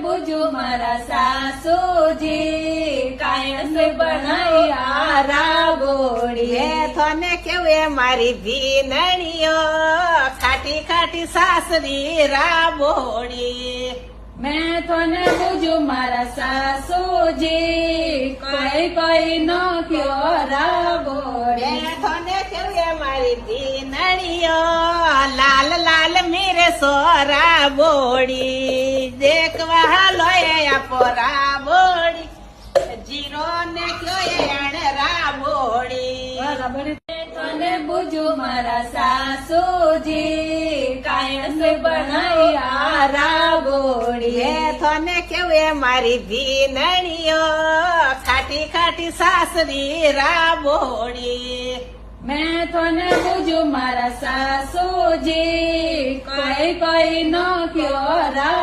બુજુ મારા સાસુજી કાયમ બનાવી આ રાગોડી. થોને કેવું મારી ભીનણીઓ ખાટી ખાટી સાસરી રાબોડી. મેં થોને બુજુ મારા સાસુજી કઈ કઈ નો કયો રાગોડી. થોને કેવું મારી ભીનણીઓ લાલ લાલ મેરે સોરા બોડી. દેખવા લોય આપો રાબોડી જીરો ને કયો એણે રાબોડી. તને બુજુ મારા સાસુજી કાયમ બનાવી આ રાગોડી. થોને કેવું મારી ભીનણીઓ ખાટી ખાટી સાસરી રાબોડી. મેં થોને બુજુ મારા સાસુજી કઈ કઈ નો કયો રા